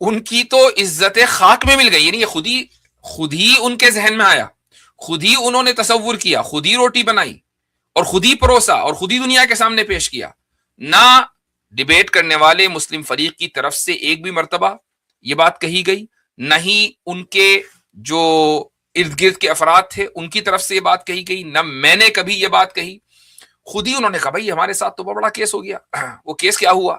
ان کی تو عزت خاک میں مل گئی. یعنی یہ خود ہی ان کے ذہن میں آیا, خود ہی انہوں نے تصور کیا, خود ہی روٹی بنائی اور خود ہی پروسا اور خود ہی دنیا کے سامنے پیش کیا. نہ ڈیبیٹ کرنے والے مسلم فریق کی طرف سے ایک بھی مرتبہ یہ بات کہی گئی, نہ ہی ان کے جو ارد گرد کے افراد تھے ان کی طرف سے یہ بات کہی گئی, نہ میں نے کبھی یہ بات کہی. خود ہی انہوں نے کہا بھائی ہمارے ساتھ تو بہت بڑا کیس ہو گیا. وہ کیس کیا ہوا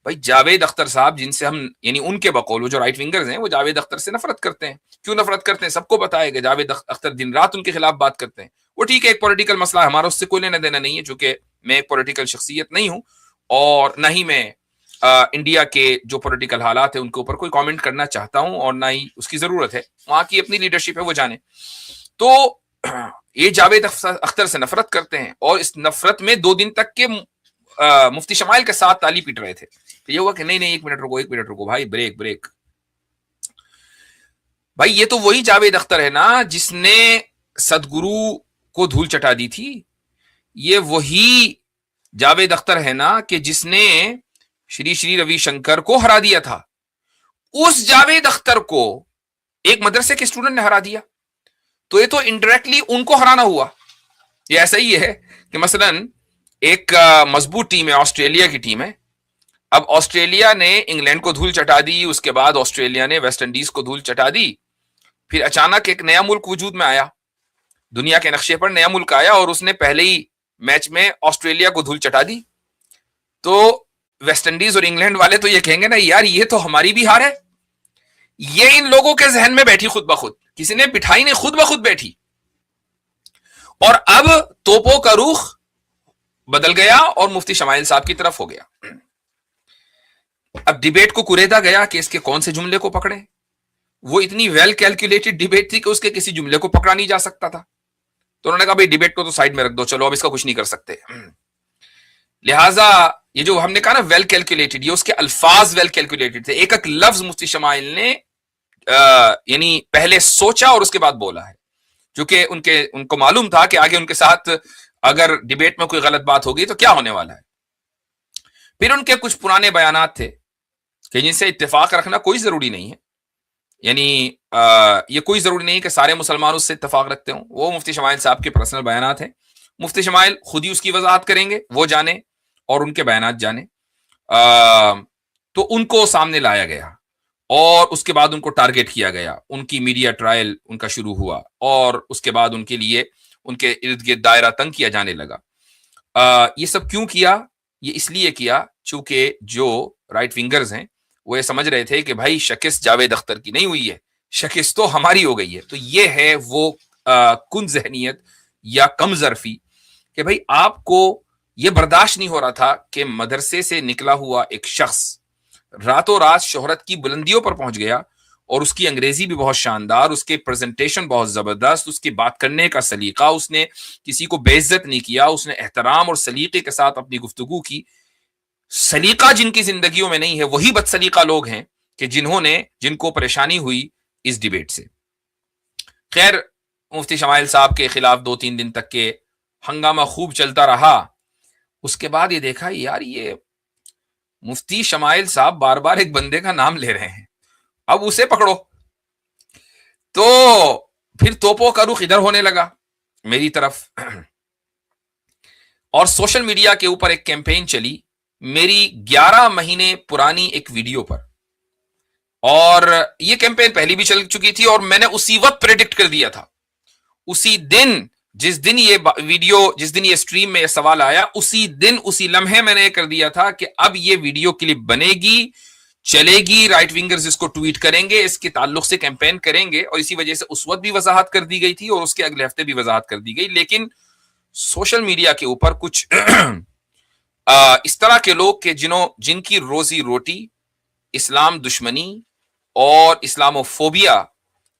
بھائی؟ جاوید اختر صاحب, جن سے ہم یعنی ان کے بقول وہ جو رائٹ ونگرز ہیں وہ جاوید اختر سے نفرت کرتے ہیں. کیوں نفرت کرتے ہیں؟ سب کو بتائے گا. جاوید اختر دن رات ان کے خلاف بات کرتے ہیں. وہ ٹھیک ہے, ایک پولیٹیکل مسئلہ ہے, ہمارا اس سے کوئی لینا دینا نہیں ہے, چونکہ میں ایک پولیٹیکل شخصیت نہیں ہوں اور نہ ہی میں انڈیا کے جو پولیٹیکل حالات ہیں ان کے اوپر کوئی کامنٹ کرنا چاہتا ہوں اور نہ ہی اس کی ضرورت ہے. وہاں کی اپنی لیڈرشپ ہے, وہ جانے. تو یہ جاوید اختر سے نفرت کرتے ہیں اور اس نفرت میں 2 دن تک کے مفتی شمائل کے ساتھ تالی پیٹ رہے تھے. یہ ہوا کہ نہیں 1 منٹ رکو بھائی, بریک. بھائی یہ تو وہی جاوید اختر ہے نا جس نے سدگرو کو دھول چٹا دی تھی. یہ وہی جاوید اختر ہے نا کہ جس نے شری روی شنکر کو ہرا دیا تھا. اس جاوید اختر کو ایک مدرسے کے اسٹوڈنٹ نے ہرا دیا. تو یہ تو انڈائریکٹلی ان کو ہرانا ہوا. یہ ایسا ہی ہے کہ مثلا ایک مضبوط ٹیم ہے, آسٹریلیا کی ٹیم ہے. اب آسٹریلیا نے انگلینڈ کو دھول چٹا دی, اس کے بعد آسٹریلیا نے ویسٹ انڈیز کو دھول چٹا دی. پھر اچانک ایک نیا ملک وجود میں آیا, دنیا کے نقشے پر نیا ملک آیا اور اس نے پہلے ہی میچ میں آسٹریلیا کو دھول چٹا دی. تو ویسٹ انڈیز اور انگلینڈ والے تو یہ کہیں گے نا یار یہ تو ہماری بھی ہار ہے. یہ ان لوگوں کے ذہن میں بیٹھی خود بخود, کسی نے بٹھائی نہیں, خود بخود بیٹھی. اور اب توپوں کا رخ بدل گیا اور مفتی شمائل صاحب کی طرف ہو گیا. اب ڈیبیٹ کو کریدا گیا کہ اس کے کون سے جملے کو پکڑے. وہ اتنی ویل کیلکولیٹڈ ڈیبیٹ تھی کہ اس کے کسی جملے کو پکڑا نہیں جا سکتا تھا. تو انہوں نے کہا بھائی ڈیبیٹ کو تو سائڈ میں رکھ دو, چلو اب اس کا کچھ نہیں کر سکتے. لہٰذا یہ جو ہم نے کہا نا ویل کیلکولیٹڈ, یہ اس کے الفاظ ویل کیلکولیٹڈ تھے. ایک لفظ مفتی شمائل نے یعنی پہلے سوچا اور اس کے بعد بولا ہے, کیونکہ ان کو معلوم تھا کہ آگے ان کے ساتھ اگر ڈیبیٹ میں کوئی غلط بات ہوگی تو کیا ہونے والا ہے. پھر ان کے کچھ پرانے بیانات تھے کہ جن سے اتفاق رکھنا کوئی ضروری نہیں ہے. یعنی یہ کوئی ضروری نہیں کہ سارے مسلمان اس سے اتفاق رکھتے ہوں. وہ مفتی شمائل صاحب کے پرسنل بیانات ہیں. مفتی شمائل خود ہی اس کی وضاحت کریں گے, وہ جانے اور ان کے بیانات جانے. تو ان کو سامنے لایا گیا اور اس کے بعد ان کو ٹارگٹ کیا گیا. ان کی میڈیا ٹرائل ان کا شروع ہوا اور اس کے بعد ان کے لیے ان کے ارد گرد دائرہ تنگ کیا جانے لگا. یہ سب کیوں کیا؟ یہ اس لیے کیا چونکہ جو رائٹ ونگرز ہیں وہ یہ سمجھ رہے تھے کہ بھائی شکست جاوید اختر کی نہیں ہوئی ہے, شکست تو ہماری ہو گئی ہے. تو یہ ہے وہ کن ذہنیت یا کم ظرفی کہ بھائی آپ کو یہ برداشت نہیں ہو رہا تھا کہ مدرسے سے نکلا ہوا ایک شخص راتوں رات شہرت کی بلندیوں پر پہنچ گیا اور اس کی انگریزی بھی بہت شاندار, اس کے پریزنٹیشن بہت زبردست, اس کی بات کرنے کا سلیقہ, اس نے کسی کو بے عزت نہیں کیا, اس نے احترام اور سلیقے کے ساتھ اپنی گفتگو کی. سلیقہ جن کی زندگیوں میں نہیں ہے وہی بد سلیقہ لوگ ہیں کہ جن کو پریشانی ہوئی اس ڈیبیٹ سے. خیر مفتی شمائل صاحب کے خلاف 2-3 دن تک کے ہنگامہ خوب چلتا رہا. اس کے بعد یہ دیکھا یار یہ مفتی شمائل صاحب بار بار ایک بندے کا نام لے رہے ہیں, اب اسے پکڑو. تو پھر توپوں کا رخ ادھر ہونے لگا میری طرف, اور سوشل میڈیا کے اوپر ایک کیمپین چلی میری 11 مہینے پرانی ایک ویڈیو پر. اور یہ کیمپین پہلی بھی چل چکی تھی اور میں نے اسی وقت پریڈکٹ کر دیا تھا. اسی دن جس دن یہ ویڈیو, جس دن یہ سٹریم میں یہ سوال آیا, اسی لمحے میں نے یہ کر دیا تھا کہ اب یہ ویڈیو کلپ بنے گی, چلے گی, رائٹ ونگرز اس کو ٹویٹ کریں گے, اس کے تعلق سے کیمپین کریں گے. اور اسی وجہ سے اس وقت بھی وضاحت کر دی گئی تھی اور اس کے اگلے ہفتے بھی وضاحت کر دی گئی. لیکن سوشل میڈیا کے اوپر کچھ اس طرح کے لوگ کہ جن کی روزی روٹی اسلام دشمنی اور اسلاموفوبیا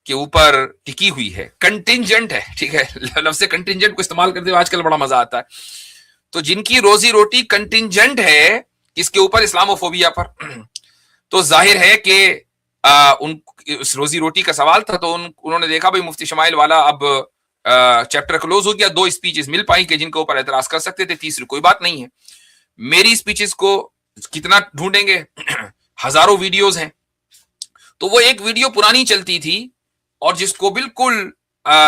کے اوپر ٹکی ہوئی ہے, کنٹینجنٹ ہے, ٹھیک ہے, لفظ کنٹینجنٹ کو استعمال کرتے ہوئے آج کل بڑا مزہ آتا ہے. تو جن کی روزی روٹی کنٹینجنٹ ہے کس کے اوپر, اسلاموفوبیا پر, تو ظاہر ہے کہ اس روزی روٹی کا سوال تھا. تو انہوں نے دیکھا بھائی مفتی شمائل والا اب چیپٹر کلوز ہو گیا, 2 اسپیچز مل پائیں کہ جن کے اوپر اعتراض کر سکتے تھے, تیسری کوئی بات نہیں ہے. میری اسپیچز کو کتنا ڈھونڈیں گے, ہزاروں ویڈیوز ہیں, تو وہ ایک ویڈیو پرانی چلتی تھی اور جس کو بالکل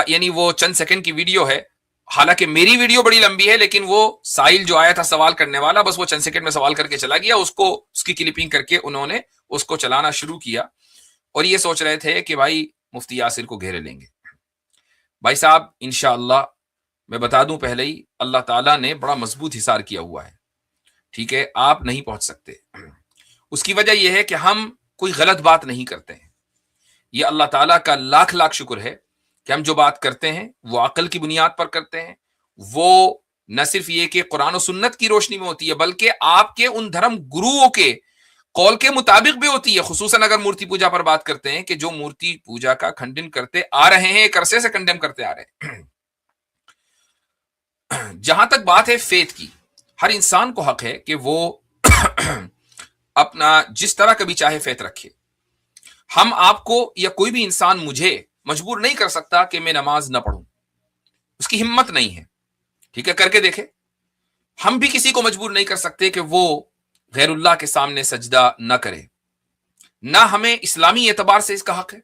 یعنی وہ چند سیکنڈ کی ویڈیو ہے، حالانکہ میری ویڈیو بڑی لمبی ہے، لیکن وہ سائل جو آیا تھا سوال کرنے والا، بس وہ چند سیکنڈ میں سوال کر کے چلا گیا، اس کی کلپنگ کر کے انہوں نے اس کو چلانا شروع کیا اور یہ سوچ رہے تھے کہ بھائی مفتی یاسر کو گھیرے لیں گے۔ بھائی صاحب انشاءاللہ میں بتا دوں پہلے ہی، اللہ تعالیٰ نے بڑا مضبوط حصار کیا ہوا ہے، ٹھیک ہے، آپ نہیں پہنچ سکتے۔ اس کی وجہ یہ ہے کہ ہم کوئی غلط بات نہیں کرتے ہیں، یہ اللہ تعالیٰ کا لاکھ لاکھ شکر ہے کہ ہم جو بات کرتے ہیں وہ عقل کی بنیاد پر کرتے ہیں، وہ نہ صرف یہ کہ قرآن و سنت کی روشنی میں ہوتی ہے بلکہ آپ کے ان دھرم گروؤں کے قول کے مطابق بھی ہوتی ہے، خصوصاً اگر مورتی پوجا پر بات کرتے ہیں کہ جو مورتی پوجا کا کھنڈن کرتے آ رہے ہیں، ایک عرصے سے کنڈیم کرتے آ رہے ہیں۔ جہاں تک بات ہے فیتھ کی، ہر انسان کو حق ہے کہ وہ اپنا جس طرح کبھی چاہے فیتھ رکھے۔ ہم آپ کو یا کوئی بھی انسان مجھے مجبور نہیں کر سکتا کہ میں نماز نہ پڑھوں، اس کی ہمت نہیں ہے، ٹھیک ہے، کر کے دیکھے۔ ہم بھی کسی کو مجبور نہیں کر سکتے کہ وہ غیر اللہ کے سامنے سجدہ نہ کرے، نہ ہمیں اسلامی اعتبار سے اس کا حق ہے،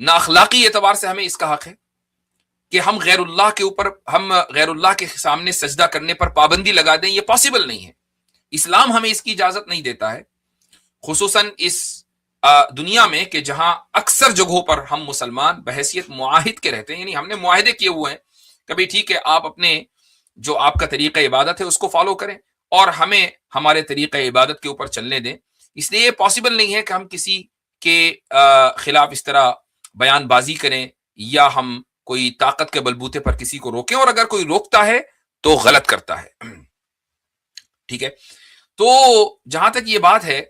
نہ اخلاقی اعتبار سے ہمیں اس کا حق ہے کہ ہم غیر اللہ کے سامنے سجدہ کرنے پر پابندی لگا دیں، یہ پاسبل نہیں ہے۔ اسلام ہمیں اس کی اجازت نہیں دیتا ہے، خصوصاً اس دنیا میں کہ جہاں اکثر جگہوں پر ہم مسلمان بحیثیت معاہد کے رہتے ہیں، یعنی ہم نے معاہدے کیے ہوئے ہیں، کبھی ٹھیک ہے آپ اپنے جو آپ کا طریقہ عبادت ہے اس کو فالو کریں اور ہمیں ہمارے طریقہ عبادت کے اوپر چلنے دیں۔ اس لیے یہ پاسبل نہیں ہے کہ ہم کسی کے خلاف اس طرح بیان بازی کریں یا ہم کوئی طاقت کے بلبوتے پر کسی کو روکیں، اور اگر کوئی روکتا ہے تو غلط کرتا ہے، ٹھیک ہے۔ تو جہاں تک یہ بات ہے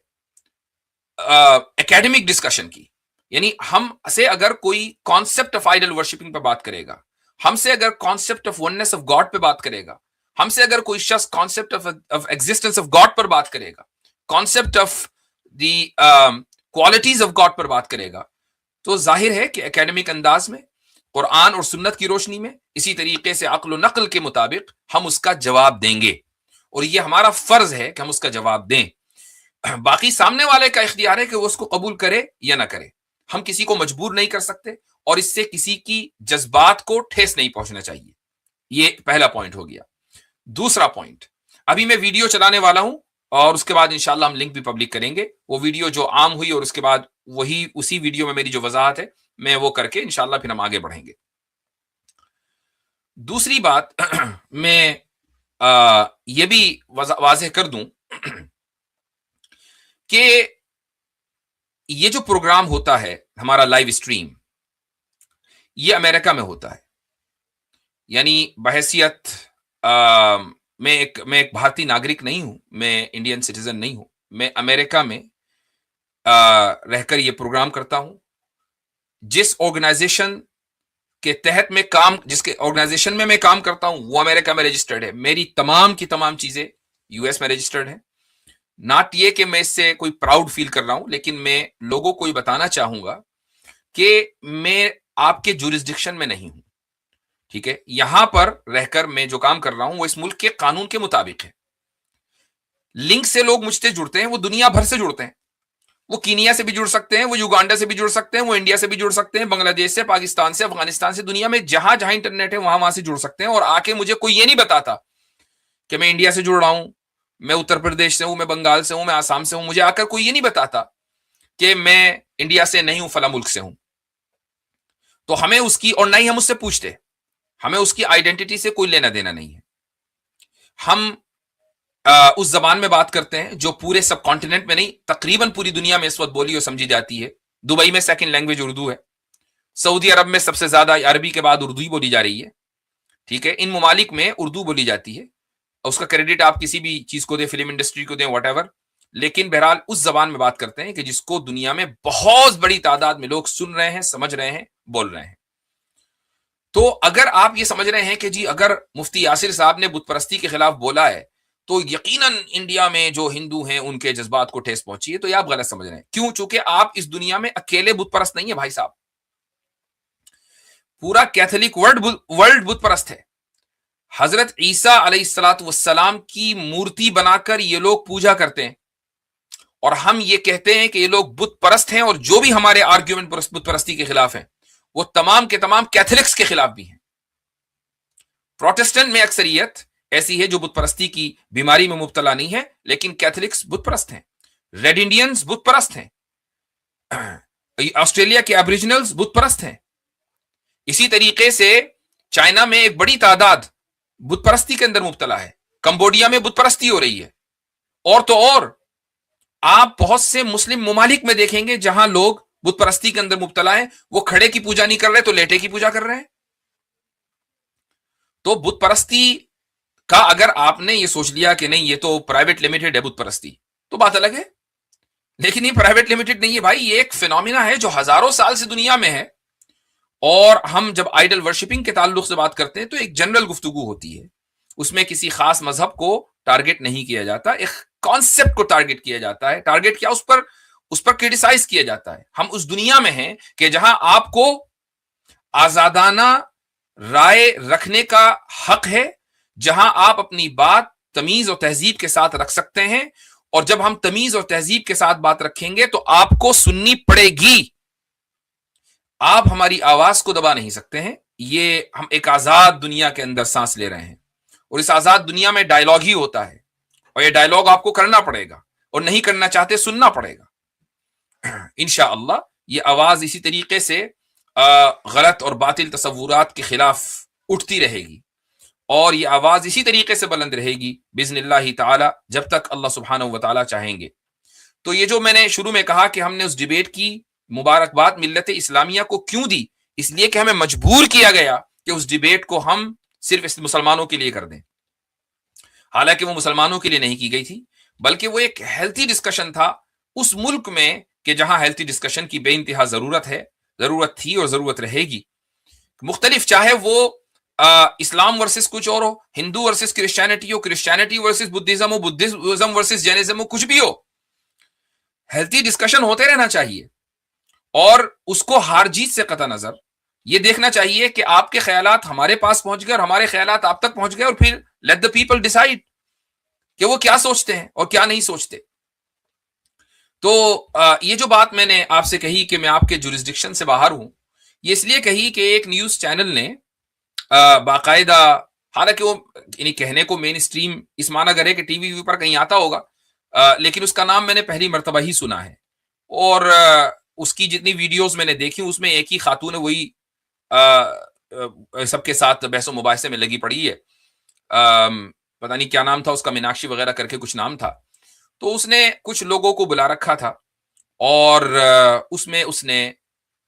اکیڈمک ڈسکشن کی، یعنی ہم سے اگر کوئی کانسیپٹ آف آئیڈل ورشپنگ پہ بات کرے گا، ہم سے اگر concept of oneness of God پہ بات کرے گا، ہم سے اگر کوئی شخص concept of existence of God پر بات کرے گا، concept of the qualities of God پر بات کرے گا، تو ظاہر ہے کہ اکیڈمک انداز میں قرآن اور سنت کی روشنی میں اسی طریقے سے عقل و نقل کے مطابق ہم اس کا جواب دیں گے، اور یہ ہمارا فرض ہے کہ ہم اس کا جواب دیں۔ باقی سامنے والے کا اختیار ہے کہ وہ اس کو قبول کرے یا نہ کرے، ہم کسی کو مجبور نہیں کر سکتے اور اس سے کسی کی جذبات کو ٹھیس نہیں پہنچنا چاہیے۔ یہ پہلا پوائنٹ ہو گیا۔ دوسرا پوائنٹ، ابھی میں ویڈیو چلانے والا ہوں اور اس کے بعد انشاءاللہ ہم لنک بھی پبلک کریں گے، وہ ویڈیو جو عام ہوئی اور اس کے بعد اسی ویڈیو میں میری جو وضاحت ہے میں وہ کر کے انشاءاللہ پھر ہم آگے بڑھیں گے۔ دوسری بات میں یہ بھی واضح کر دوں کہ یہ جو پروگرام ہوتا ہے ہمارا لائیو اسٹریم، یہ امریکہ میں ہوتا ہے، یعنی بحیثیت میں ایک بھارتی ناگرک نہیں ہوں، میں انڈین سٹیزن نہیں ہوں، میں امریکہ میں رہ کر یہ پروگرام کرتا ہوں۔ جس آرگنائزیشن کے تحت جس کے آرگنائزیشن میں کام کرتا ہوں وہ امریکہ میں رجسٹرڈ ہے، میری تمام کی تمام چیزیں یو ایس میں رجسٹرڈ ہیں۔ ناٹ یہ کہ میں اس سے کوئی پراؤڈ فیل کر رہا ہوں، لیکن میں لوگوں کو یہ بتانا چاہوں گا کہ میں آپ کے جورسڈکشن میں نہیں ہوں، ٹھیک ہے۔ یہاں پر رہ کر میں جو کام کر رہا ہوں وہ اس ملک کے قانون کے مطابق ہے۔ لنک سے لوگ مجھ سے جڑتے ہیں، وہ دنیا بھر سے جڑتے ہیں، وہ کینیا سے بھی جڑ سکتے ہیں، وہ یوگانڈا سے بھی جڑ سکتے ہیں، وہ انڈیا سے بھی جڑ سکتے ہیں، بنگلہ دیش سے، پاکستان سے، افغانستان سے، دنیا میں جہاں جہاں انٹرنیٹ ہے وہاں سے جڑ سکتے ہیں، اور آ کے مجھے کوئی یہ نہیں بتاتا کہ میں انڈیا سے جڑ رہا ہوں، میں اتر پردیش سے ہوں، میں بنگال سے ہوں، میں آسام سے ہوں، مجھے آ کر کوئی یہ نہیں بتاتا کہ میں انڈیا سے نہیں ہوں، فلاں ملک سے ہوں۔ تو ہمیں اس کی، اور نہ ہی ہم اس سے پوچھتے، ہمیں اس کی آئیڈینٹی سے کوئی لینا دینا نہیں ہے۔ ہم اس زبان میں بات کرتے ہیں جو پورے سب کانٹیننٹ میں نہیں، تقریباً پوری دنیا میں اس وقت بولی اور سمجھی جاتی ہے۔ دبئی میں سیکنڈ لینگویج اردو ہے، سعودی عرب میں سب سے زیادہ عربی کے بعد اردو ہی بولی جا رہی ہے، ٹھیک ہے۔ ان ممالک میں اردو بولی جاتی ہے، اس کا کریڈٹ آپ کسی بھی چیز کو دیں، فلم انڈسٹری کو دیں، واٹ ایور، لیکن بہرحال اس زبان میں بات کرتے ہیں کہ جس کو دنیا میں بہت بڑی تعداد میں لوگ سن رہے ہیں، سمجھ رہے ہیں، بول رہے ہیں۔ تو اگر آپ یہ سمجھ رہے ہیں کہ جی اگر مفتی یاسر صاحب نے بت پرستی کے خلاف بولا ہے تو یقیناً انڈیا میں جو ہندو ہیں ان کے جذبات کو ٹھیس پہنچی ہے، تو یہ آپ غلط سمجھ رہے ہیں۔ کیوں؟ چونکہ آپ اس دنیا میں اکیلے بت پرست نہیں ہیں بھائی صاحب، پورا کیتھولک ورلڈ بت پرست ہے۔ حضرت عیسیٰ علیہ السلام کی مورتی بنا کر یہ لوگ پوجا کرتے ہیں، اور ہم یہ کہتے ہیں کہ یہ لوگ بت پرست ہیں، اور جو بھی ہمارے آرگیومنٹ بت پرستی کے خلاف ہیں وہ تمام کے تمام کیتھولکس کے خلاف بھی ہیں. پروٹسٹنٹ میں اکثریت ایسی ہے جو بت پرستی کی بیماری میں مبتلا نہیں ہے، لیکن کیتھولکس بت پرست ہیں، ریڈ انڈینز بت پرست ہیں، آسٹریلیا کے ایبریجنلز بت پرست ہیں. اسی طریقے سے چائنا میں ایک بڑی تعداد بت پرستی کے اندر مبتلا ہے، کمبوڈیا میں بت پرستی ہو رہی ہے، اور تو اور آپ بہت سے مسلم ممالک میں دیکھیں گے جہاں لوگ بت پرستی کے اندر مبتلا ہیں، وہ کھڑے کی پوجا نہیں کر رہے تو لیٹے کی پوجا کر رہے ہیں. تو بت پرستی کا اگر آپ نے یہ سوچ لیا کہ نہیں یہ تو پرائیویٹ لمیٹڈ ہے بت پرستی، تو بات الگ ہے، لیکن یہ پرائیویٹ لمیٹڈ نہیں ہے بھائی، یہ ایک فینومینا ہے جو ہزاروں سال سے دنیا میں ہے. اور ہم جب آئیڈل ورشپنگ کے تعلق سے بات کرتے ہیں تو ایک جنرل گفتگو ہوتی ہے، اس میں کسی خاص مذہب کو ٹارگٹ نہیں کیا جاتا، ایک کانسیپٹ کو ٹارگٹ کیا جاتا ہے. ٹارگٹ کیا، اس پر کرٹیسائز کیا جاتا ہے. ہم اس دنیا میں ہیں کہ جہاں آپ کو آزادانہ رائے رکھنے کا حق ہے، جہاں آپ اپنی بات تمیز اور تہذیب کے ساتھ رکھ سکتے ہیں، اور جب ہم تمیز اور تہذیب کے ساتھ بات رکھیں گے تو آپ کو سننی پڑے گی. آپ ہماری آواز کو دبا نہیں سکتے ہیں. یہ ہم ایک آزاد دنیا کے اندر سانس لے رہے ہیں، اور اس آزاد دنیا میں ڈائلاگ ہی ہوتا ہے، اور یہ ڈائلاگ آپ کو کرنا پڑے گا، اور نہیں کرنا چاہتے سننا پڑے گا. انشاءاللہ یہ آواز اسی طریقے سے غلط اور باطل تصورات کے خلاف اٹھتی رہے گی، اور یہ آواز اسی طریقے سے بلند رہے گی باذن اللہ تعالی جب تک اللہ سبحانہ و تعالی چاہیں گے. تو یہ جو میں نے شروع میں کہا کہ ہم نے اس ڈیبیٹ کی مبارکباد ملت اسلامیہ کو کیوں دی، اس لیے کہ ہمیں مجبور کیا گیا کہ اس ڈیبیٹ کو ہم صرف مسلمانوں کے لیے کر دیں. حالانکہ وہ مسلمانوں کے لیے نہیں کی گئی تھی، بلکہ وہ ایک ہیلتھی ڈسکشن تھا اس ملک میں کہ جہاں ہیلتھی ڈسکشن کی بے انتہا ضرورت ہے، ضرورت تھی اور ضرورت رہے گی. مختلف چاہے وہ اسلام ورسز کچھ اور ہو، ہندو ورسز کرسچینٹی ہو، کرسچینٹی ورسز بدھزم ہو، بدھزم ورسز جینزم ہو، کچھ بھی ہو، ہیلتھی ڈسکشن ہوتے رہنا چاہیے. اور اس کو ہار جیت سے قطع نظر یہ دیکھنا چاہیے کہ آپ کے خیالات ہمارے پاس پہنچ گئے اور ہمارے خیالات آپ تک پہنچ گئے، اور پھر لیٹ دا پیپل ڈیسائیڈ کہ وہ کیا سوچتے ہیں اور کیا نہیں سوچتے. تو یہ جو بات میں نے آپ سے کہی کہ میں آپ کے جورسڈکشن سے باہر ہوں، یہ اس لیے کہی کہ ایک نیوز چینل نے باقاعدہ، حالانکہ وہ یعنی کہنے کو مین اسٹریم اس معنی کرے کہ ٹی وی پر کہیں آتا ہوگا، لیکن اس کا نام میں نے پہلی مرتبہ ہی سنا ہے، اور اس کی جتنی ویڈیوز میں نے دیکھی اس میں ایک ہی خاتون وہی سب کے ساتھ بحث و مباحثے میں لگی پڑی ہے. پتہ نہیں کیا نام تھا اس کا، میناکشی وغیرہ کر کے کچھ نام تھا. تو اس نے کچھ لوگوں کو بلا رکھا تھا، اور اس میں اس نے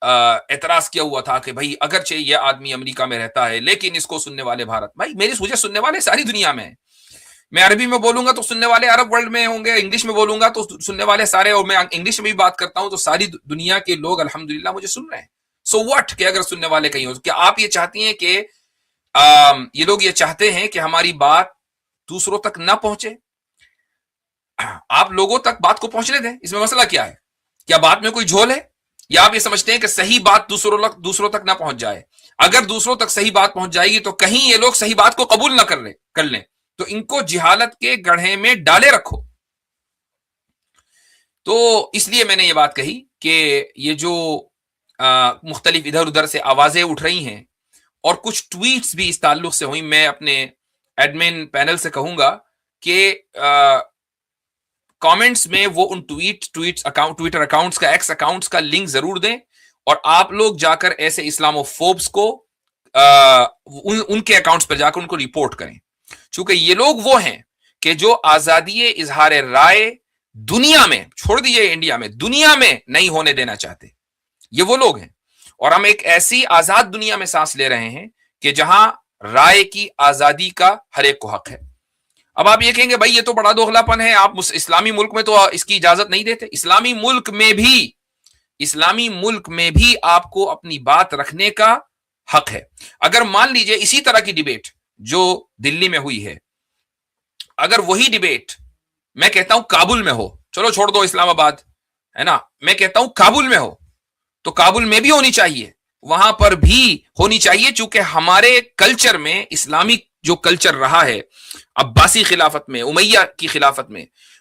اعتراض کیا ہوا تھا کہ بھائی اگرچہ یہ آدمی امریکہ میں رہتا ہے لیکن اس کو سننے والے بھارت. بھائی میری سوچے سننے والے ساری دنیا میں ہیں. میں عربی میں بولوں گا تو سننے والے عرب ورلڈ میں ہوں گے، انگلش میں بولوں گا تو سننے والے سارے، اور میں انگلش میں بھی بات کرتا ہوں تو ساری دنیا کے لوگ الحمدللہ مجھے سن رہے ہیں. سو واٹ کہ اگر سننے والے کہیں ہو، کیا آپ یہ چاہتی ہیں کہ یہ لوگ یہ چاہتے ہیں کہ ہماری بات دوسروں تک نہ پہنچے؟ آپ لوگوں تک بات کو پہنچنے دیں، اس میں مسئلہ کیا ہے؟ کیا بات میں کوئی جھول ہے؟ یا آپ یہ سمجھتے ہیں کہ صحیح بات دوسروں تک نہ پہنچ جائے؟ اگر دوسروں تک صحیح بات پہنچ جائے گی تو کہیں یہ لوگ صحیح بات کو قبول نہ کر لیں تو ان کو جہالت کے گڑھے میں ڈالے رکھو. تو اس لیے میں نے یہ بات کہی کہ یہ جو مختلف ادھر ادھر سے آوازیں اٹھ رہی ہیں اور کچھ ٹویٹس بھی اس تعلق سے ہوئی، میں اپنے ایڈمن پینل سے کہوں گا کہ کامنٹس میں وہ ان ٹویٹر اکاؤنٹس کا، ایکس اکاؤنٹس کا لنک ضرور دیں، اور آپ لوگ جا کر ایسے اسلامو فوبس کو ان کے اکاؤنٹس پر جا کر ان کو رپورٹ کریں، چونکہ یہ لوگ وہ ہیں کہ جو آزادی اظہار رائے دنیا میں، چھوڑ دیجیے انڈیا میں، دنیا میں نہیں ہونے دینا چاہتے. یہ وہ لوگ ہیں، اور ہم ایک ایسی آزاد دنیا میں سانس لے رہے ہیں کہ جہاں رائے کی آزادی کا ہر ایک کو حق ہے. اب آپ یہ کہیں گے بھائی یہ تو بڑا دوغلا پن ہے، آپ اسلامی ملک میں تو اس کی اجازت نہیں دیتے. اسلامی ملک میں بھی آپ کو اپنی بات رکھنے کا حق ہے. اگر مان لیجئے اسی طرح کی ڈیبیٹ جو دلی میں ہوئی ہے، اگر وہی ڈیبیٹ میں کہتا ہوں کابل میں ہو، چلو چھوڑ دو اسلام آباد ہے نا، میں کہتا ہوں کابل میں ہو، تو کابل میں بھی ہونی چاہیے، وہاں پر بھی ہونی چاہیے، چونکہ ہمارے کلچر میں اسلامی جو کلچر رہا ہے عباسی خلافت میں، امیہ کی خلافت میں،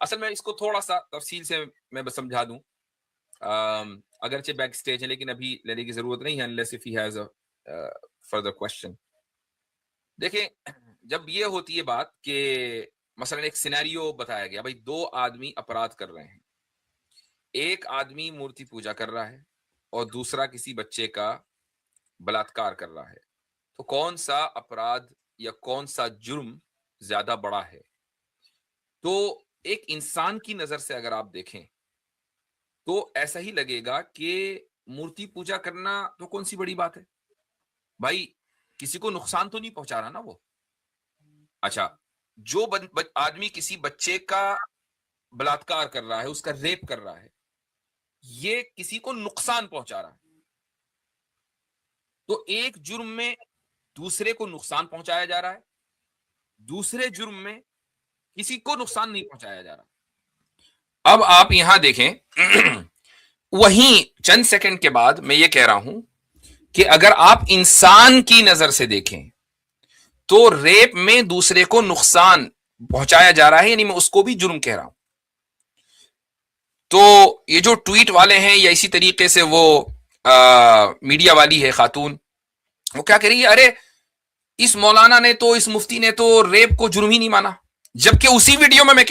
اصل میں اس کو تھوڑا سا تفصیل سے میں بس سمجھا دوں، اگرچہ بیک سٹیج ہے لیکن ابھی لینے کی ضرورت نہیں ہے unless if he has a further question. دیکھیں جب یہ ہوتی ہے بات کہ مثلا ایک سینیریو بتایا گیا، بھائی دو آدمی اپرادھ کر رہے ہیں، ایک آدمی مورتی پوجا کر رہا ہے اور دوسرا کسی بچے کا بلاತ್ಕಾರ کر رہا ہے، تو کون سا اپرادھ یا کون سا جرم زیادہ بڑا ہے؟ تو ایک انسان کی نظر سے اگر آپ دیکھیں تو ایسا ہی لگے گا کہ مورتی پوجا کرنا تو کون سی بڑی بات ہے بھائی، کسی کو نقصان تو نہیں پہنچا رہا نا وہ. اچھا، جو آدمی کسی بچے کا بلاತ್ಕಾರ کر رہا ہے، اس کا ریپ کر رہا ہے، یہ کسی کو نقصان پہنچا رہا ہے، تو ایک جرم میں دوسرے کو نقصان پہنچایا جا رہا ہے، دوسرے جرم میں کسی کو نقصان نہیں پہنچایا جا رہا. اب آپ یہاں دیکھیں وہیں چند سیکنڈ کے بعد میں یہ کہہ رہا ہوں کہ اگر آپ انسان کی نظر سے دیکھیں تو ریپ میں دوسرے کو نقصان پہنچایا جا رہا ہے، یعنی میں اس کو بھی جرم کہہ رہا ہوں. تو یہ جو ٹویٹ والے ہیں یا اسی طریقے سے وہ میڈیا والی ہے خاتون، وہ کیا کہہ رہی ہے، ارے اس مولانا نے تو، اس مفتی نے تو ریپ کو جرم ہی نہیں مانا، جبکہ اسی ویڈیو میں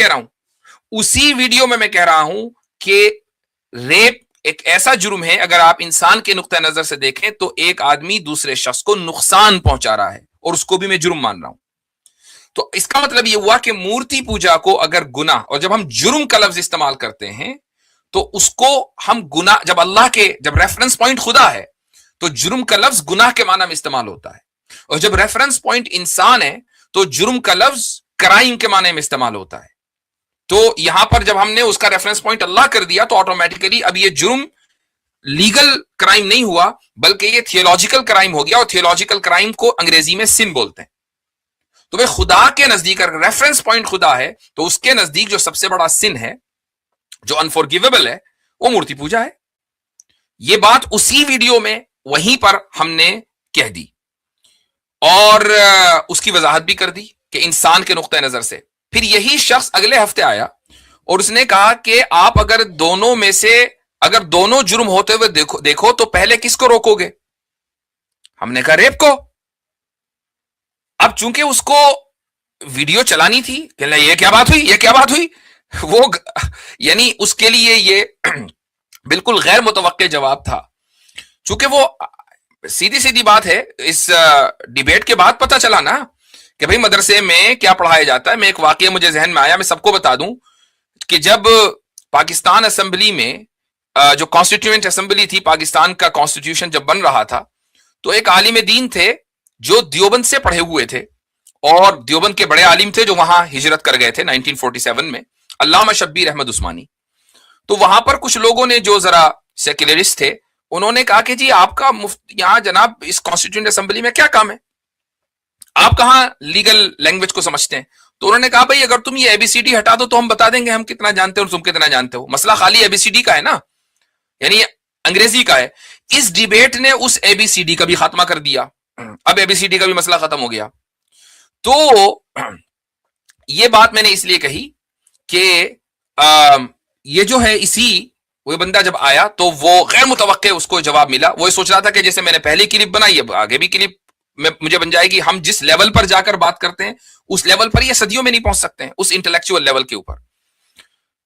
کہہ رہا ہوں کہ ریپ ایک ایسا جرم ہے، اگر آپ انسان کے نقطہ نظر سے دیکھیں تو ایک آدمی دوسرے شخص کو نقصان پہنچا رہا ہے اور اس کو بھی میں جرم مان رہا ہوں. تو اس کا مطلب یہ ہوا کہ مورتی پوجا کو اگر گناہ، اور جب ہم جرم کا لفظ استعمال کرتے ہیں تو اس کو ہم گناہ، جب ریفرنس پوائنٹ خدا ہے تو جرم کا لفظ گناہ کے معنی میں استعمال ہوتا ہے، اور جب ریفرنس پوائنٹ انسان ہے تو جرم کا لفظ کرائم کے معنی میں استعمال ہوتا ہے. تو یہاں پر جب ہم نے اس کا ریفرنس پوائنٹ اللہ کر دیا تو آٹومیٹیکلی اب یہ جرم لیگل کرائم نہیں ہوا بلکہ یہ تھیولوجیکل کرائم ہو گیا، اور تھیولوجیکل کرائم کو انگریزی میں سن بولتے ہیں. تو بھئی خدا کے نزدیک اگر ریفرنس پوائنٹ خدا ہے تو اس کے نزدیک جو سب سے بڑا سن ہے، جو انفورگیویبل ہے، وہ مورتی پوجا ہے. یہ بات اسی ویڈیو میں وہیں پر ہم نے کہہ دی اور اس کی وضاحت بھی کر دی کہ انسان کے نقطہ نظر سے. پھر یہی شخص اگلے ہفتے آیا اور اس نے کہا کہ آپ اگر دونوں میں سے اگر دونوں جرم ہوتے ہوئے دیکھو تو پہلے کس کو روکو گے؟ ہم نے کہا ریپ کو. اب چونکہ اس کو ویڈیو چلانی تھی کہ یہ کیا بات ہوئی وہ یعنی اس کے لیے یہ بالکل غیر متوقع جواب تھا. چونکہ وہ سیدھی بات ہے، اس ڈیبیٹ کے بعد پتہ چلا نا کہ بھئی مدرسے میں کیا پڑھایا جاتا ہے. میں ایک واقعہ مجھے ذہن میں آیا، میں سب کو بتا دوں کہ جب پاکستان اسمبلی میں جو کانسٹیٹیوئنٹ اسمبلی تھی، پاکستان کا کانسٹیٹیوشن جب بن رہا تھا، تو ایک عالم دین تھے جو دیوبند سے پڑھے ہوئے تھے اور دیوبند کے بڑے عالم تھے جو وہاں ہجرت کر گئے تھے 1947 میں، علامہ شبیر احمد عثمانی. تو وہاں پر کچھ لوگوں نے جو ذرا سیکولرسٹ تھے، انہوں نے کہا کہ جی آپ کا یہاں جناب اس کانسٹیٹیوئنٹ اسمبلی میں کیا کام ہے، آپ کہاں لیگل لینگویج کو سمجھتے ہیں؟ تو انہوں نے کہا بھائی اگر تم یہ اے بی سی ڈی ہٹا دو تو ہم بتا دیں گے ہم کتنا جانتے ہو اور تم کتنا جانتے ہو. مسئلہ خالی اے بی سی ڈی کا ہے نا، یعنی انگریزی کا ہے. اس ڈیبیٹ نے اس اے بی سی ڈی کا بھی خاتمہ کر دیا. اب اے بی سی ڈی کا بھی مسئلہ ختم ہو گیا. تو یہ بات میں نے اس لیے کہی کہ یہ جو ہے وہ بندہ جب آیا تو وہ غیر متوقع اس کو جواب ملا. وہ سوچ رہا تھا کہ جیسے میں نے پہلی کلپ بنائی ہے آگے بھی کلپ میں مجھے بن جائے گی، ہم جس لیول پر جا کر بات کرتے ہیں اس لیول پر یہ صدیوں میں نہیں پہنچ سکتے ہیں، اس انٹلیکچوئل لیول کے اوپر.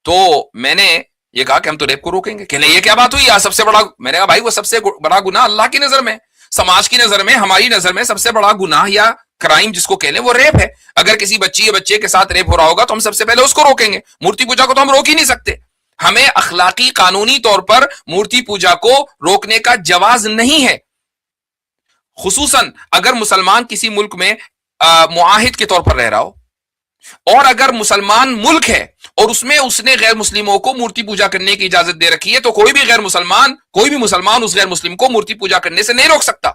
تو میں نے یہ کہا کہ ہم تو ریپ کو روکیں گے. کہ یہ کیا بات ہوئی، سب سے بڑا، میں نے کہا بھائی وہ سب سے بڑا گناہ اللہ کی نظر میں، سماج کی نظر میں، ہماری نظر میں سب سے بڑا گناہ یا کرائم جس کو کہہ لیں وہ ریپ ہے. اگر کسی بچی یا بچے کے ساتھ ریپ ہو رہا ہوگا تو ہم سب سے پہلے اس کو روکیں گے. مورتی پوجا کو تو ہم روک ہی نہیں سکتے. ہمیں اخلاقی قانونی طور پر مورتی پوجا کو روکنے کا جواز نہیں ہے، خصوصاً اگر مسلمان کسی ملک میں معاہد کے طور پر رہ رہا ہو، اور اگر مسلمان ملک ہے اور اس میں اس نے غیر مسلموں کو مورتی پوجا کرنے کی اجازت دے رکھی ہے، تو کوئی بھی مسلمان اس غیر مسلم کو مورتی پوجا کرنے سے نہیں روک سکتا.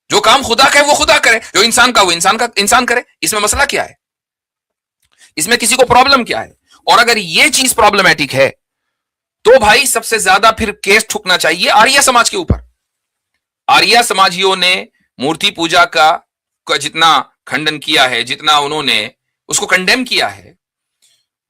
جو کام خدا کا ہے وہ خدا کرے، جو انسان کا وہ انسان کرے. اس میں مسئلہ کیا ہے؟ اس میں کسی کو پرابلم کیا ہے؟ اور اگر یہ چیز پرابلمٹک ہے تو بھائی سب سے زیادہ پھر کیس ٹھکنا چاہیے آریہ سماج کے اوپر. آریہ سماجیوں نے مورتی پوجا کا جتنا کھنڈن کیا ہے، جتنا انہوں نے اس کو کنڈیم کیا ہے،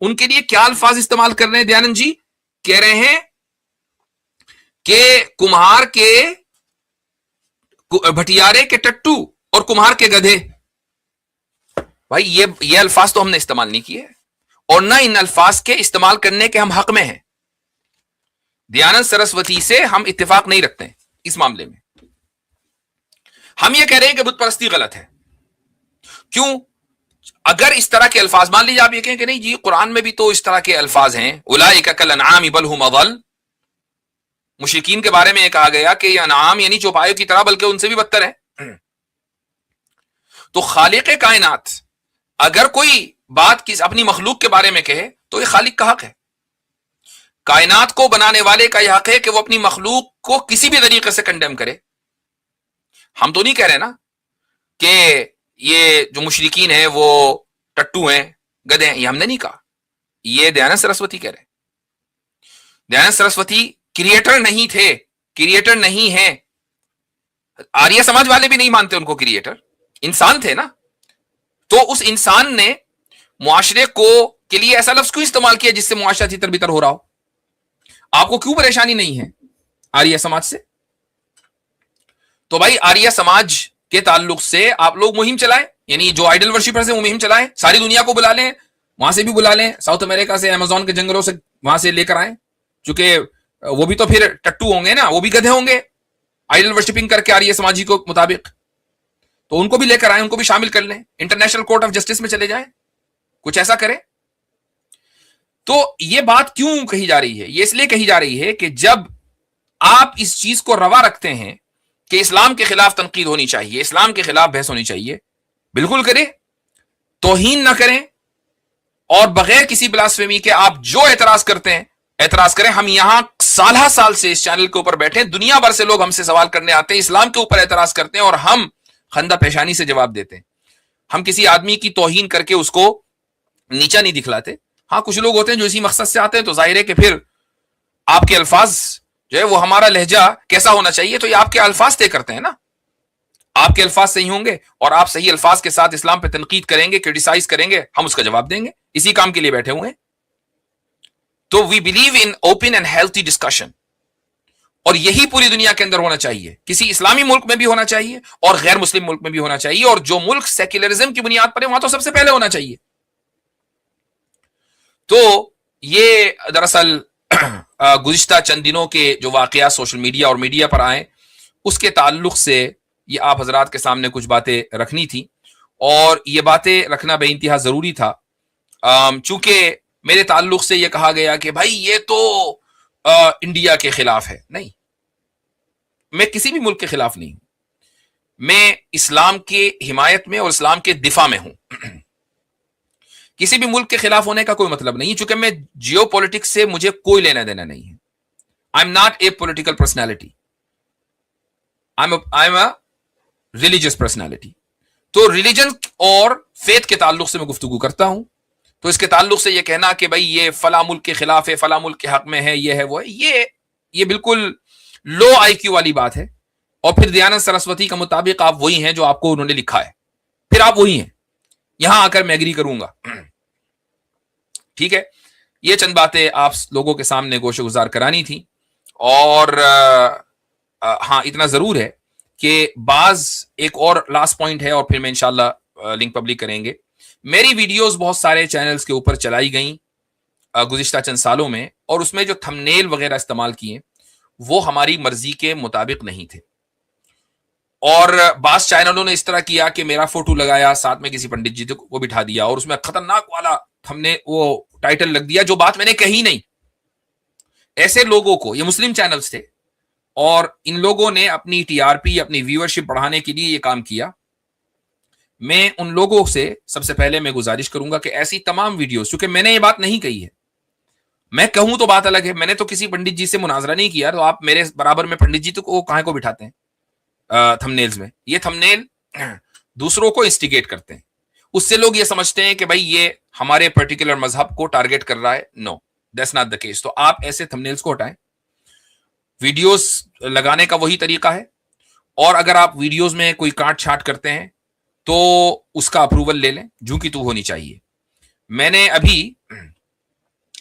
ان کے لیے کیا الفاظ استعمال کر رہے ہیں دیانند جی؟ کہہ رہے ہیں کہ کمہار کے بھٹیارے کے ٹٹو اور کمہار کے گدھے. بھائی یہ الفاظ تو ہم نے استعمال نہیں کیے اور نہ ان الفاظ کے استعمال کرنے کے ہم حق میں ہیں. دیانند سرسوتی سے ہم اتفاق نہیں رکھتے ہیں اس معاملے میں. ہم یہ کہہ رہے ہیں کہ بت پرستی غلط ہے. کیوں؟ اگر اس طرح کے الفاظ مان لیجیے آپ یہ کہیں کہ نہیں جی قرآن میں بھی تو اس طرح کے الفاظ ہیں، اولئک کالانعام بل هم اضل، مشرکین کے بارے میں یہ کہا گیا کہ یہ انعام یعنی چوپایوں کی طرح بلکہ ان سے بھی بدتر ہے. تو خالق کائنات اگر کوئی بات اپنی مخلوق کے بارے میں کہے تو یہ خالق کا حق ہے. کائنات کو بنانے والے کا یہ حق ہے کہ وہ اپنی مخلوق کو کسی بھی طریقے سے کنڈیم کرے. ہم تو نہیں کہہ رہے نا کہ یہ جو مشرکین ہیں وہ ٹٹو ہیں، گدھے ہیں، یہ ہم نے نہیں کہا. یہ دیانند سرسوتی کہہ رہے ہیں. دیانند سرسوتی کریٹر نہیں تھے، کریٹر نہیں ہیں. آریہ سماج والے بھی نہیں مانتے ان کو کریٹر، انسان تھے نا. تو اس انسان نے معاشرے کو کے لیے ایسا لفظ کیوں استعمال کیا جس سے معاشرہ تر بتر ہو رہا ہو؟ آپ کو کیوں پریشانی نہیں ہے آریہ سماج سے؟ تو بھائی آریہ سماج کے تعلق سے آپ لوگ مہم چلائیں، یعنی جو آئیڈل ورشپرز ہیں وہ مہم چلائیں، ساری دنیا کو بلا لیں، وہاں سے بھی بلا لیں، ساؤتھ امریکہ سے، امازون کے جنگلوں سے وہاں سے لے کر آئیں، چونکہ وہ بھی تو پھر ٹٹو ہوں گے نا، وہ بھی گدھے ہوں گے آئیڈل ورشپنگ کر کے آریہ سماجی کو مطابق. تو ان کو بھی لے کر آئیں، ان کو بھی شامل کر لیں، انٹرنیشنل کورٹ آف جسٹس میں چلے جائیں، کچھ ایسا کریں. تو یہ بات کیوں کہی جا رہی ہے؟ یہ اس لیے کہی جا رہی ہے کہ جب آپ اس چیز کو روا رکھتے ہیں کہ اسلام کے خلاف تنقید ہونی چاہیے، اسلام کے خلاف بحث ہونی چاہیے، بالکل کریں، توہین نہ کریں، اور بغیر کسی بلاسفیمی کے آپ جو اعتراض کرتے ہیں اعتراض کریں. ہم یہاں سالہ سال سے اس چینل کے اوپر بیٹھے، دنیا بھر سے لوگ ہم سے سوال کرنے آتے ہیں، اسلام کے اوپر اعتراض کرتے ہیں اور ہم خندہ پیشانی سے جواب دیتے ہیں. ہم کسی آدمی کی توہین کر کے اس کو نیچا نہیں دکھلاتے. ہاں کچھ لوگ ہوتے ہیں جو اسی مقصد سے آتے ہیں، تو ظاہر ہے کہ پھر آپ کے الفاظ جو ہے وہ ہمارا لہجہ کیسا ہونا چاہیے تو یہ آپ کے الفاظ طے کرتے ہیں نا. آپ کے الفاظ صحیح ہوں گے اور آپ صحیح الفاظ کے ساتھ اسلام پہ تنقید کریں گے، کرٹیسائز کریں گے، ہم اس کا جواب دیں گے. اسی کام کے لیے بیٹھے ہوئے ہیں. تو we believe in open and healthy discussion, اور یہی پوری دنیا کے اندر ہونا چاہیے. کسی اسلامی ملک میں بھی ہونا چاہیے اور غیر مسلم ملک میں بھی ہونا چاہیے، اور جو ملک سیکولرزم کی بنیاد پر ہے وہاں تو سب سے پہلے ہونا چاہیے. تو یہ دراصل گزشتہ چند دنوں کے جو واقعات سوشل میڈیا اور میڈیا پر آئے اس کے تعلق سے یہ آپ حضرات کے سامنے کچھ باتیں رکھنی تھی، اور یہ باتیں رکھنا بے انتہا ضروری تھا. چونکہ میرے تعلق سے یہ کہا گیا کہ بھائی یہ تو انڈیا کے خلاف ہے. نہیں، میں کسی بھی ملک کے خلاف نہیں ہوں. میں اسلام کی حمایت میں اور اسلام کے دفاع میں ہوں. کسی بھی ملک کے خلاف ہونے کا کوئی مطلب نہیں، چونکہ میں جیو پولیٹکس سے مجھے کوئی لینا دینا نہیں ہے. I am not a political personality, I am a religious personality. تو ریلیجن اور فیتھ کے تعلق سے میں گفتگو کرتا ہوں. تو اس کے تعلق سے یہ کہنا کہ بھائی یہ فلاں ملک کے خلاف ہے، فلاں ملک کے حق میں ہے، یہ ہے وہ ہے، یہ بالکل لو آئی کیو والی بات ہے. اور پھر دیانند سرسوتی کا مطابق آپ وہی ہیں جو آپ کو انہوں نے لکھا ہے، پھر آپ وہی ہیں. یہاں آ کر میں ایگری کروں گا. ٹھیک ہے، یہ چند باتیں آپ لوگوں کے سامنے گوشہ گزار کرانی تھی. اور ہاں اتنا ضرور ہے کہ بعض ایک اور لاسٹ پوائنٹ ہے اور پھر میں انشاءاللہ لنک پبلک کریں گے. میری ویڈیوز بہت سارے چینلز کے اوپر چلائی گئیں گزشتہ چند سالوں میں، اور اس میں جو تھمنیل وغیرہ استعمال کیے وہ ہماری مرضی کے مطابق نہیں تھے. اور بعض چینلوں نے اس طرح کیا کہ میرا فوٹو لگایا، ساتھ میں کسی پنڈت جی کو بٹھا دیا اور اس میں خطرناک والا ہم نے وہ ٹائٹل لگ دیا جو بات میں نے کہی نہیں. ایسے لوگوں کو، یہ مسلم چینلز تھے اور ان لوگوں نے اپنی ٹی آر پی، اپنی ویورشپ بڑھانے کے لیے یہ کام کیا. میں ان لوگوں سے سب سے پہلے میں گزارش کروں گا کہ ایسی تمام ویڈیوز، چونکہ میں نے یہ بات نہیں کہی ہے، میں کہوں تو بات الگ ہے، میں نے تو کسی پنڈت جی سے مناظرہ نہیں کیا، تو آپ میرے برابر میں پنڈت جی تو کہاں کو بٹھاتے ہیں تھمنیلز میں. یہ تھمنیل دوسروں کو انسٹیگیٹ کرتے ہیں، اس سے لوگ یہ سمجھتے ہیں کہ بھائی یہ ہمارے پرٹیکولر مذہب کو ٹارگیٹ کر رہا ہے. نو، دیٹس ناٹ دا کیس. تو آپ ایسے تھمنیلز کو ہٹائیں. ویڈیوز لگانے کا وہی طریقہ ہے، اور اگر آپ ویڈیوز میں کوئی کاٹ چھانٹ کرتے ہیں تو اس کا اپروول لے لیں، جو کہ تو ہونی چاہیے. میں نے ابھی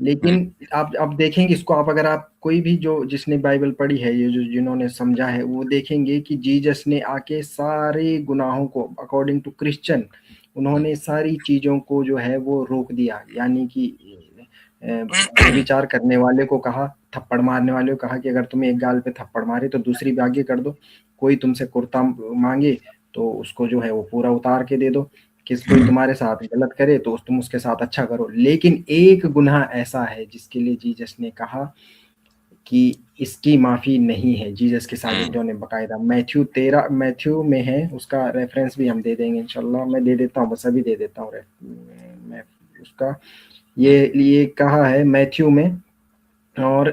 لیکن آپ دیکھیں گے اس کو، اگر آپ کوئی بھی جس نے بائبل پڑھی ہے، یہ جنہوں نے سمجھا ہے، وہ دیکھیں گے کہ جیسس نے آ کے سارے گناہوں کو اکارڈنگ ٹو کرسچن انہوں نے ساری چیزوں کو جو ہے وہ روک دیا. یعنی کہ وچار کرنے والے کو کہا، تھپڑ مارنے والے کو کہا کہ اگر تمہیں ایک گال پہ تھپڑ مارے تو دوسری بھی آگے کر دو، کوئی تم سے کرتا مانگے تو اس کو جو ہے وہ پورا اتار کے دے دو، کوئی تمہارے ساتھ غلط کرے تو تم اس کے ساتھ اچھا کرو. لیکن ایک گناہ ایسا ہے جس کے لیے جیسس نے کہا کہ اس کی معافی نہیں ہے. جیسس کے شاگردوں نے باقاعدہ میتھیو میں ہے، اس کا ریفرنس بھی ہم دے دیں گے انشاءاللہ. میں دے دیتا ہوں، بس ابھی دے دیتا ہوں میں اس کا. یہ کہا ہے میتھیو میں، اور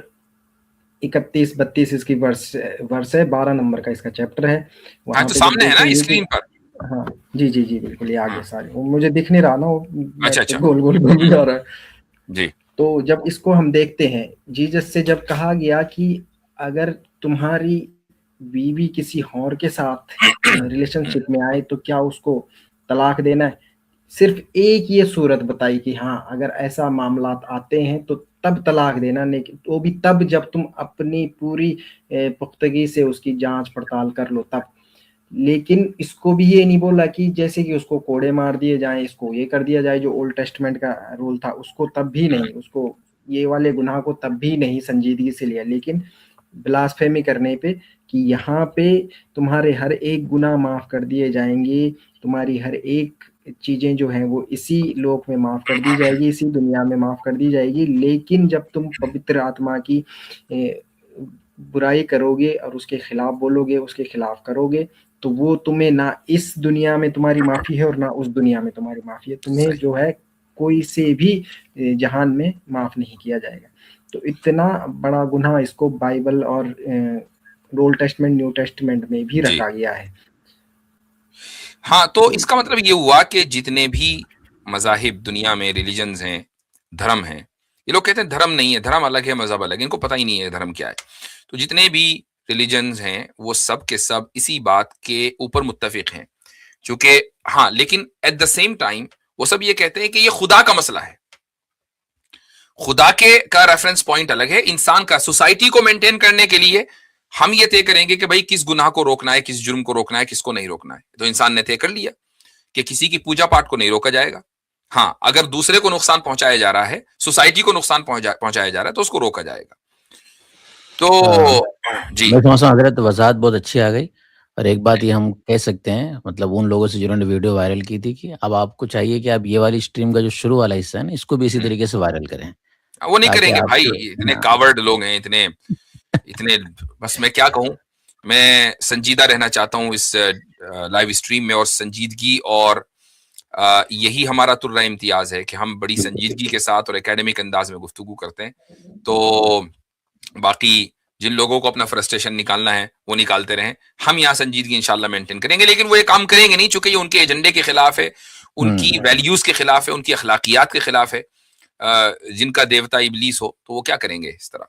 31-32 اس کی ورس ہے، 12 نمبر کا اس کا چیپٹر ہے. وہاں پہ سامنے ہے نا اسکرین پر. ہاں جی بالکل، یہ آگے سارے مجھے دکھ نہیں رہا نا، اچھا گول گول جا رہا ہے. جی تو جب اس کو ہم دیکھتے ہیں، جیسس سے جب کہا گیا کہ اگر تمہاری بیوی کسی اور کے ساتھ ریلیشن شپ میں آئے تو کیا اس کو طلاق دینا ہے، صرف ایک یہ صورت بتائی کہ ہاں اگر ایسا معاملات آتے ہیں تو تب طلاق دینا، لیکن وہ بھی تب جب تم اپنی پوری پختگی سے اس کی جانچ پڑتال کر لو تب. لیکن اس کو بھی یہ نہیں بولا کہ جیسے کہ اس کو کوڑے مار دیے جائیں، اس کو یہ کر دیا جائے جو اولڈ ٹیسٹمنٹ کا رول تھا، اس کو تب بھی نہیں، اس کو یہ والے گناہ کو تب بھی نہیں سنجیدگی سے لیا. لیکن بلاسفیمی کرنے پہ کہ یہاں پہ تمہارے ہر ایک گناہ معاف کر دیے جائیں گے، تمہاری ہر ایک چیزیں جو ہیں وہ اسی لوک میں معاف کر دی جائے گی، اسی دنیا میں معاف کر دی جائے گی. لیکن جب تم پوتر آتما کی برائی کرو گے اور اس کے خلاف بولو گے، اس کے خلاف کرو گے، تو وہ تمہیں نہ اس دنیا میں تمہاری معافی ہے اور نہ اس دنیا میں تمہاری معافی ہے. تمہیں جو ہے کوئی سے بھی جہان میں معاف نہیں کیا جائے گا. تو اتنا بڑا گناہ اس کو بائبل اور اولڈ ٹیسٹمنٹ نیو ٹیسٹمنٹ میں بھی رکھا گیا ہے. ہاں، تو اس کا مطلب یہ ہوا کہ جتنے بھی مذاہب دنیا میں ریلیجنز ہیں، دھرم ہیں، یہ لوگ کہتے ہیں دھرم نہیں ہے، دھرم الگ ہے، مذہب الگ ہے، ان کو پتہ ہی نہیں ہے دھرم کیا ہے. تو جتنے بھی ریلیجنز ہیں وہ سب کے سب اسی بات کے اوپر متفق ہیں. چونکہ ہاں، لیکن ایٹ دا سیم ٹائم وہ سب یہ کہتے ہیں کہ یہ خدا کا مسئلہ ہے. خدا کے کا ریفرنس پوائنٹ الگ ہے، انسان کا. سوسائٹی کو مینٹین کرنے کے لیے ہم یہ طے کریں گے کہ بھائی کس گناہ کو روکنا ہے، کس جرم کو روکنا ہے، کس کو نہیں روکنا ہے. تو انسان نے طے کر لیا کہ کسی کی پوجا پاٹ کو نہیں روکا جائے گا. ہاں، اگر دوسرے کو نقصان پہنچایا جا رہا ہے، سوسائٹی کو نقصان پہنچایا جا رہا ہے، تو اس کو روکا جائے گا. تو جی میں سمجھتا ہوں حضرت وضاحت بہت اچھی آ گئی. اور ایک بات یہ ہم کہہ سکتے ہیں، مطلب ان لوگوں سے جنہوں نے ویڈیو وائرل کی تھی، کہ اب آپ کو چاہیے کہ آپ یہ والی اسٹریم کا جو شروع والا حصہ ہے نا، اس کو بھی اسی طریقے سے وائرل کریں. وہ نہیں کریں تاکہ گے آپ بھائی، کے اتنے کاورڈ لوگ ہیں، اتنے بس میں کیا کہوں. میں سنجیدہ رہنا چاہتا ہوں اس لائیو اسٹریم میں، اور سنجیدگی اور یہی ہمارا ترہ امتیاز ہے کہ ہم بڑی سنجیدگی کے ساتھ اور اکیڈمک انداز میں گفتگو کرتے ہیں. تو باقی جن لوگوں کو اپنا فرسٹریشن نکالنا ہے وہ نکالتے رہیں، ہم یہاں سنجیدگی انشاءاللہ مینٹین کریں گے. لیکن وہ یہ کام کریں گے نہیں، چونکہ یہ ان کے ایجنڈے کے خلاف ہے، ان کی ویلیوز کے خلاف ہے، ان کی اخلاقیات کے خلاف ہے. جن کا دیوتا ابلیس ہو تو وہ کیا کریں گے اس طرح.